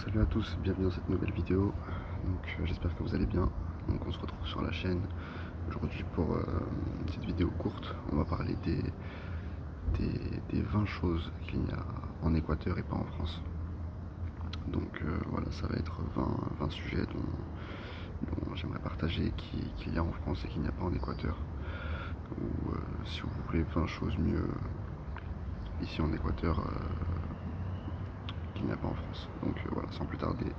Salut à tous, bienvenue dans cette nouvelle vidéo. Donc j'espère que vous allez bien. Donc on se retrouve sur la chaîne aujourd'hui pour une petite vidéo courte. On va parler des 20 choses qu'il y a en Équateur et pas en France. Donc voilà, ça va être 20 sujets dont j'aimerais partager qu'il y a en France et qu'il n'y a pas en Équateur. Ou si vous voulez 20 choses mieux ici en Équateur qu'il n'y a pas en France. Donc voilà, sans plus tarder,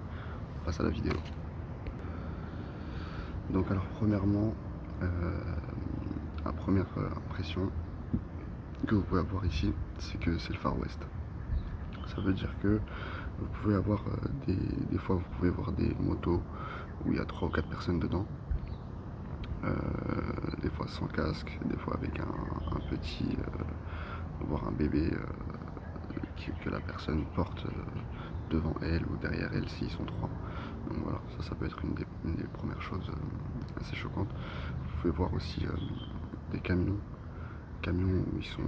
on passe à la vidéo. Donc alors premièrement, la première impression que vous pouvez avoir ici, c'est que c'est le Far West. Ça veut dire que vous pouvez avoir des fois vous pouvez voir des motos où il y a 3 ou 4 personnes dedans, des fois sans casque, des fois avec un petit, voire un bébé que la personne porte devant elle ou derrière elle s'ils sont 3. Donc voilà, ça peut être une des premières choses assez choquantes. Vous pouvez voir aussi des camions où ils sont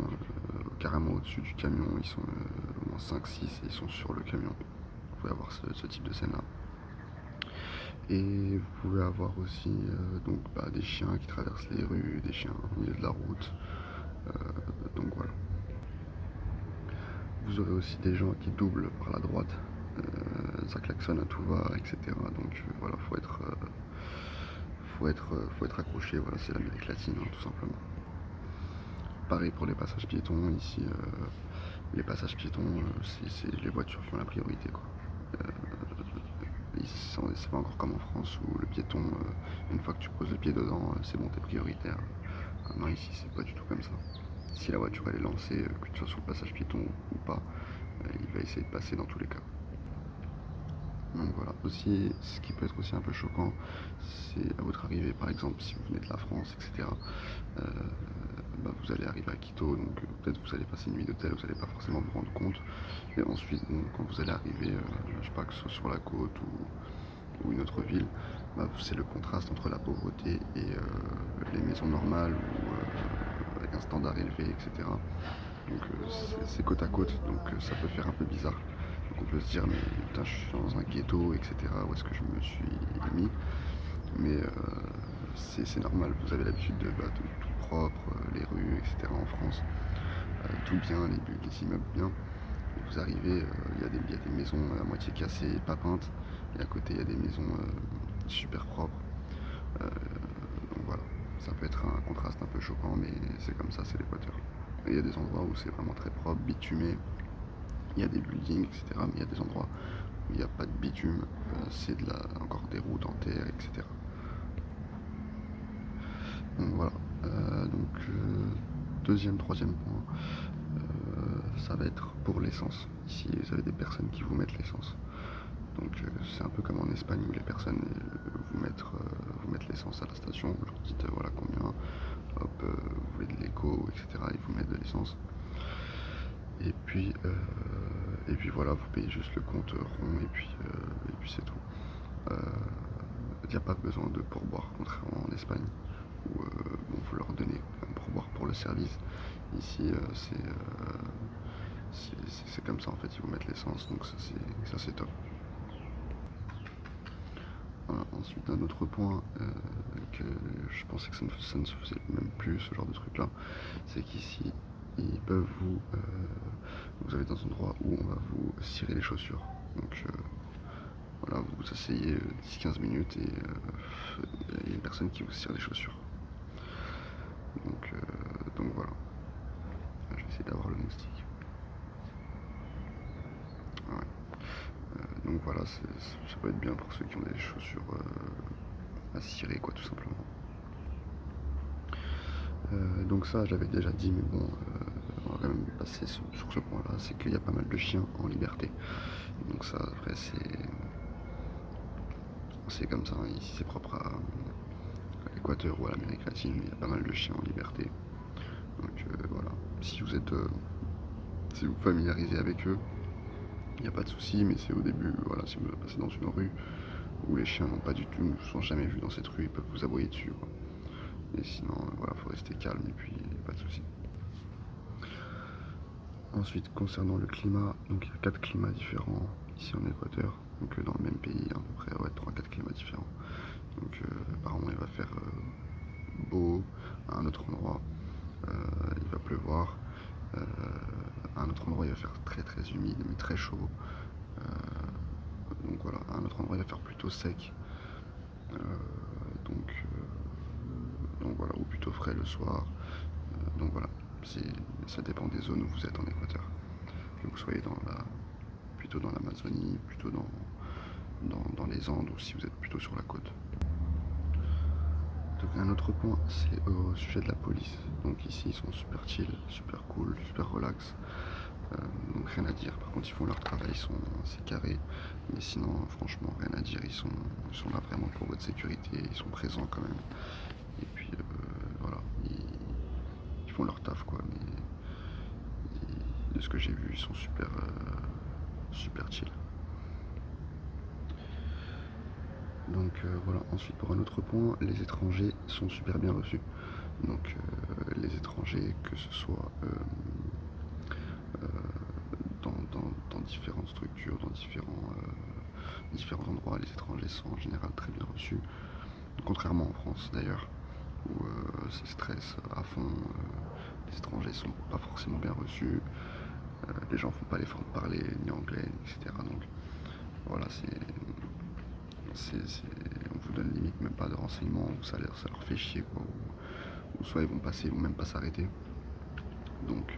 carrément au-dessus du camion, ils sont au moins 5-6 et ils sont sur le camion. Vous pouvez avoir ce type de scène là. Et vous pouvez avoir aussi des chiens qui traversent les rues, des chiens au milieu de la route. Donc voilà. Vous aurez aussi des gens qui doublent par la droite. Ça klaxonne à tout va, etc. Donc voilà, faut être accroché. Voilà, c'est l'Amérique latine, hein, tout simplement. Pareil pour les passages piétons. Ici, les passages piétons, c'est les voitures qui ont la priorité, quoi. C'est pas encore comme en France où le piéton, une fois que tu poses le pied dedans, c'est bon, t'es prioritaire. Non, ici, c'est pas du tout comme ça. Si la voiture elle est lancée, que tu sois sur le passage piéton ou pas, il va essayer de passer dans tous les cas. Donc voilà, aussi, ce qui peut être aussi un peu choquant, c'est à votre arrivée, par exemple, si vous venez de la France, etc. Vous allez arriver à Quito, donc peut-être vous allez passer une nuit d'hôtel, vous n'allez pas forcément vous rendre compte. Et ensuite, bon, quand vous allez arriver, je sais pas, que ce soit sur la côte ou une autre ville, c'est le contraste entre la pauvreté et les maisons normales ou avec un standard élevé, etc. Donc c'est côte à côte, donc ça peut faire un peu bizarre. Donc on peut se dire, mais putain, je suis dans un ghetto, etc. Où est-ce que je me suis mis? Mais c'est normal, vous avez l'habitude de tout propre, les rues, etc. en France, tout bien, les immeubles bien. Et vous arrivez, il y a des maisons à moitié cassées, pas peintes, et à côté il y a des maisons super propres. Donc voilà, ça peut être un contraste un peu choquant, mais c'est comme ça, c'est l'Équateur. Et il y a des endroits où c'est vraiment très propre, bitumé, il y a des buildings, etc. Mais il y a des endroits où il n'y a pas de bitume, c'est encore des routes en terre, etc. Donc voilà. Deuxième, troisième point, ça va être pour l'essence. Ici, vous avez des personnes qui vous mettent l'essence. Donc c'est un peu comme en Espagne où les personnes vous mettent l'essence à la station. Vous leur dites voilà combien, hop, vous voulez de l'éco, etc. Ils vous mettent de l'essence. Et puis voilà, vous payez juste le compte rond et puis c'est tout. Il n'y a pas besoin de pourboire, contrairement en Espagne, où vous leur donnez un pourboire pour le service. Ici, c'est comme ça en fait, ils vous mettent l'essence, donc ça c'est top. Voilà. Ensuite, un autre point que je pensais que ça ne se faisait même plus, ce genre de truc là, c'est qu'ici, ils peuvent vous avez dans un endroit où on va vous cirer les chaussures. Donc voilà, vous vous asseyez 10-15 minutes et il y a une personne qui vous cire les chaussures. Donc voilà. Je vais essayer d'avoir le moustique. Ouais. Donc voilà, ça peut être bien pour ceux qui ont des chaussures à cirer, quoi, tout simplement. Donc ça, je l'avais déjà dit, mais bon, on va quand même passer sur ce point-là, c'est qu'il y a pas mal de chiens en liberté. Donc ça, après, c'est comme ça, hein. Ici c'est propre à l'Équateur ou à l'Amérique latine, mais il y a pas mal de chiens en liberté. Donc voilà, si vous familiarisez avec eux, il n'y a pas de souci, mais c'est au début, voilà, si vous passez dans une rue où les chiens n'ont pas du tout, ne vous sont jamais vus dans cette rue, ils peuvent vous aboyer dessus, quoi. Et sinon, voilà, faut rester calme et puis il n'y a pas de souci. Ensuite, concernant le climat, donc il y a 4 climats différents ici en Équateur, donc dans le même pays, à peu près 3-4 climats différents. Donc apparemment il va faire beau à un autre endroit, il va pleuvoir, à un autre endroit il va faire très très humide mais très chaud, donc voilà, à un autre endroit il va faire plutôt sec, donc voilà, ou plutôt frais le soir, donc voilà, ça dépend des zones où vous êtes en Équateur, que vous soyez plutôt dans l'Amazonie, plutôt dans les Andes, ou si vous êtes plutôt sur la côte. Donc un autre point, c'est au sujet de la police. Donc ici ils sont super chill, super cool, super relax. Donc rien à dire. Par contre ils font leur travail, c'est carré. Mais sinon franchement rien à dire. Ils sont là vraiment pour votre sécurité. Ils sont présents quand même. Et puis voilà, ils font leur taf quoi. Mais de ce que j'ai vu, ils sont super chill. Donc voilà, ensuite pour un autre point, les étrangers sont super bien reçus. Donc les étrangers, que ce soit dans différentes structures, dans différents endroits, les étrangers sont en général très bien reçus. Contrairement en France d'ailleurs, où c'est stress à fond, les étrangers sont pas forcément bien reçus, les gens font pas l'effort de parler ni anglais, etc. Donc voilà, on vous donne limite même pas de renseignements, ou ça leur fait chier quoi, ou soit ils vont passer, ils vont même pas s'arrêter. Donc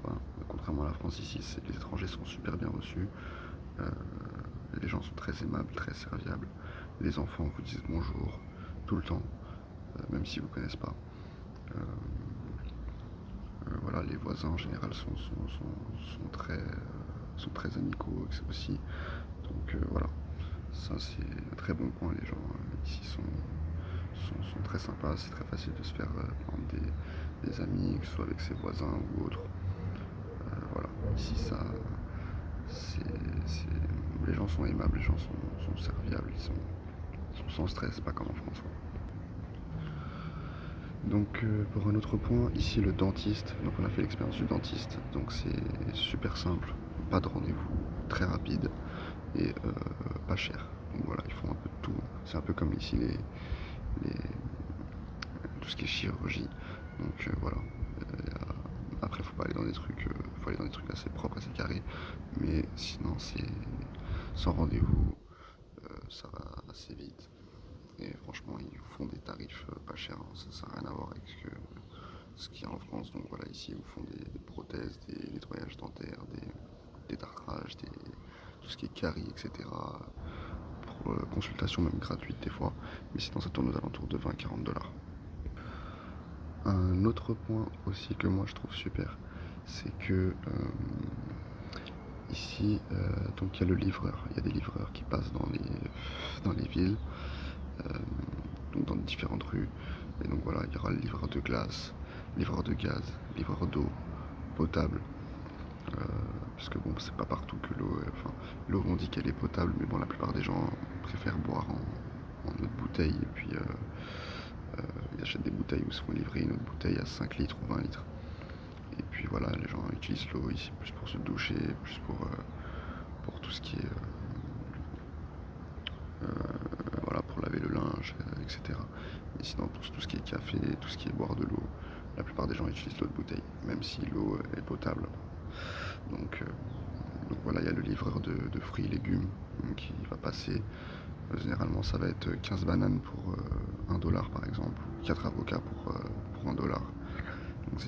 voilà. Contrairement à la France, ici les étrangers sont super bien reçus, les gens sont très aimables, très serviables, les enfants vous disent bonjour tout le temps, même s'ils vous connaissent pas. Voilà, les voisins en général sont très amicaux aussi. Donc voilà, ça c'est un très bon point. Les gens ici sont très sympas. C'est très facile de se faire prendre des amis, que ce soit avec ses voisins ou autres. Voilà, ici les gens sont aimables, les gens sont serviables, ils sont sans stress, pas comme en France. Donc pour un autre point, ici le dentiste, donc on a fait l'expérience du dentiste, donc c'est super simple, pas de rendez-vous, très rapide et pas cher. Donc voilà, ils font un peu de tout, c'est un peu comme ici tout ce qui est chirurgie. Donc voilà, après faut pas aller dans des trucs, faut aller dans des trucs assez propres, assez carrés, mais sinon c'est sans rendez-vous, ça va assez vite. Et franchement, ils vous font des tarifs pas chers, hein. Ça n'a rien à voir avec ce qu'il y a en France. Donc voilà, ici, ils vous font des prothèses, des nettoyages dentaires, des tartrages, tout ce qui est caries, etc. Pour consultation même gratuite des fois. Mais sinon, ça tourne aux alentours de 20-40 $. Un autre point aussi que moi je trouve super, c'est que ici, donc il y a le livreur. Il y a des livreurs qui passent dans les villes. Donc dans différentes rues. Et donc voilà, il y aura le livreur de glace, livreur de gaz, livreur d'eau potable. Parce que bon, c'est pas partout que l'eau on dit qu'elle est potable, mais bon, la plupart des gens préfèrent boire en eau de bouteille. Et puis ils achètent des bouteilles où ils se font livrer une autre bouteille à 5 litres ou 20 litres. Et puis voilà, les gens utilisent l'eau ici plus pour se doucher, plus pour tout ce qui est voilà, pour laver le linge, etc. Et sinon pour tout ce qui est café, tout ce qui est boire de l'eau, la plupart des gens utilisent l'eau de bouteille, même si l'eau est potable. Donc voilà, il y a le livreur de fruits et légumes qui va passer. Généralement ça va être 15 bananes pour 1 $ par exemple, 4 avocats pour 1 $. Donc c'est